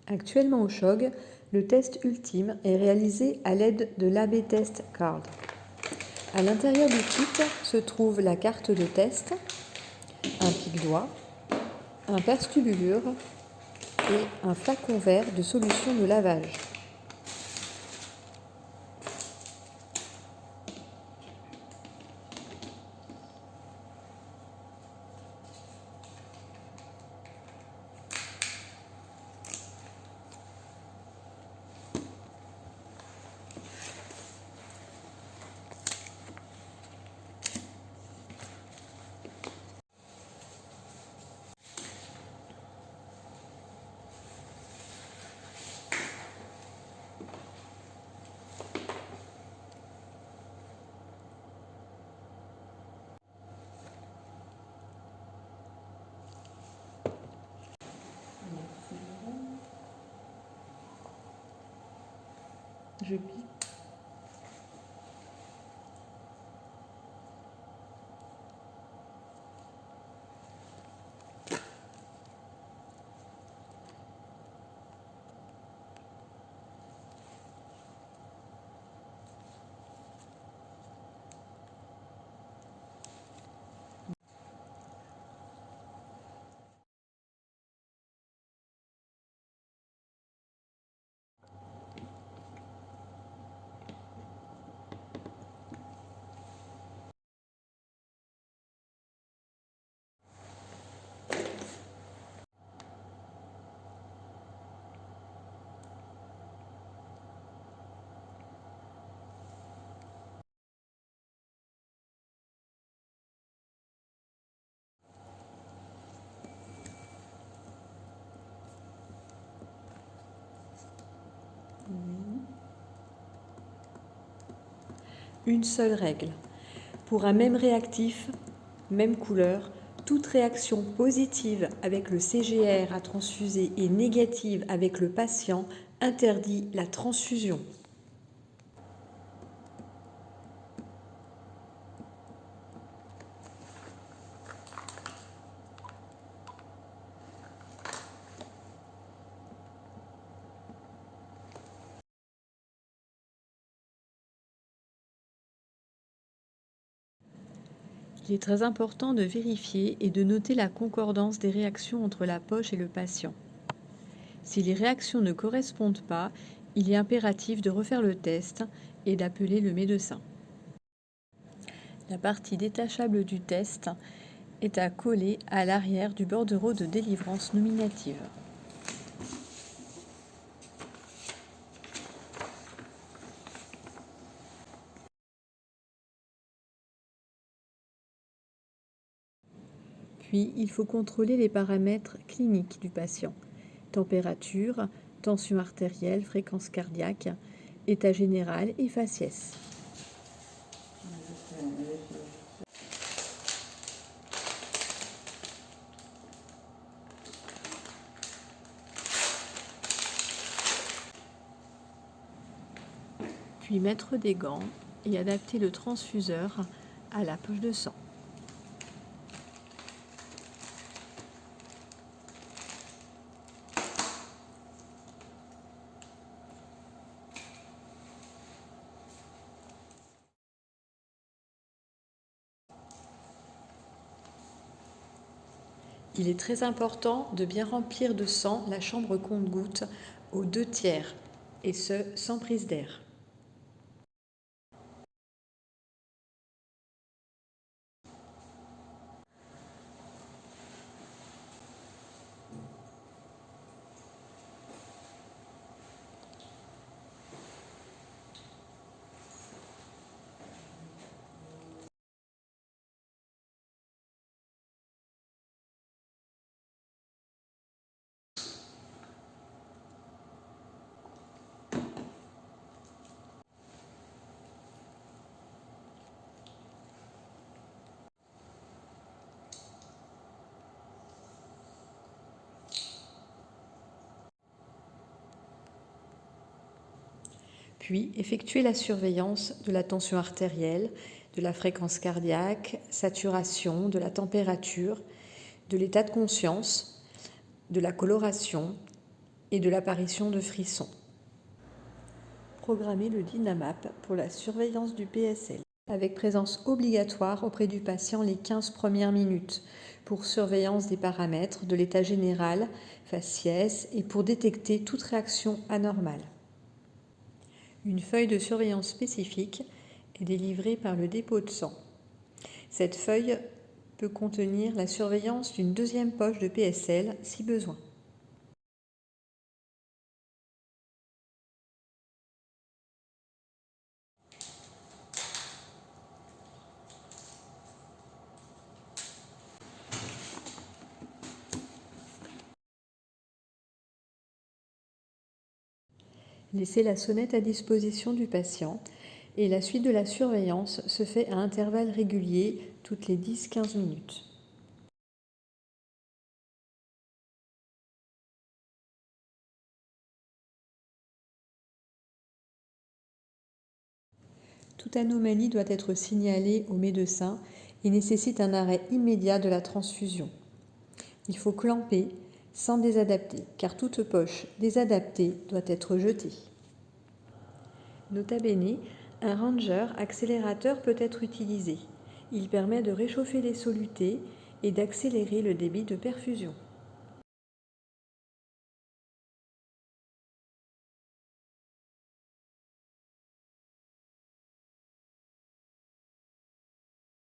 Actuellement au CHOG, le test ultime est réalisé à l'aide de l'AB Test Card. À l'intérieur du kit se trouve la carte de test, un pic-doigt, un perce-tubulure et un flacon vert de solution de lavage. Je pique. Une seule règle. Pour un même réactif, même couleur, toute réaction positive avec le CGR à transfuser et négative avec le patient interdit la transfusion. Il est très important de vérifier et de noter la concordance des réactions entre la poche et le patient. Si les réactions ne correspondent pas, il est impératif de refaire le test et d'appeler le médecin. La partie détachable du test est à coller à l'arrière du bordereau de délivrance nominative. Puis, il faut contrôler les paramètres cliniques du patient. Température, tension artérielle, fréquence cardiaque, état général et faciès. Puis mettre des gants et adapter le transfuseur à la poche de sang. Il est très important de bien remplir de sang la chambre compte-gouttes aux 2/3, et ce, sans prise d'air. Puis, effectuer la surveillance de la tension artérielle, de la fréquence cardiaque, saturation, de la température, de l'état de conscience, de la coloration et de l'apparition de frissons. Programmer le Dynamap pour la surveillance du PSL, avec présence obligatoire auprès du patient les 15 premières minutes, pour surveillance des paramètres de l'état général, faciès et pour détecter toute réaction anormale. Une feuille de surveillance spécifique est délivrée par le dépôt de sang. Cette feuille peut contenir la surveillance d'une deuxième poche de PSL si besoin. Laissez la sonnette à disposition du patient et la suite de la surveillance se fait à intervalles réguliers toutes les 10-15 minutes. Toute anomalie doit être signalée au médecin et nécessite un arrêt immédiat de la transfusion. Il faut clamper sans désadapter, car toute poche désadaptée doit être jetée. Nota bene, un ranger accélérateur peut être utilisé. Il permet de réchauffer les solutés et d'accélérer le débit de perfusion.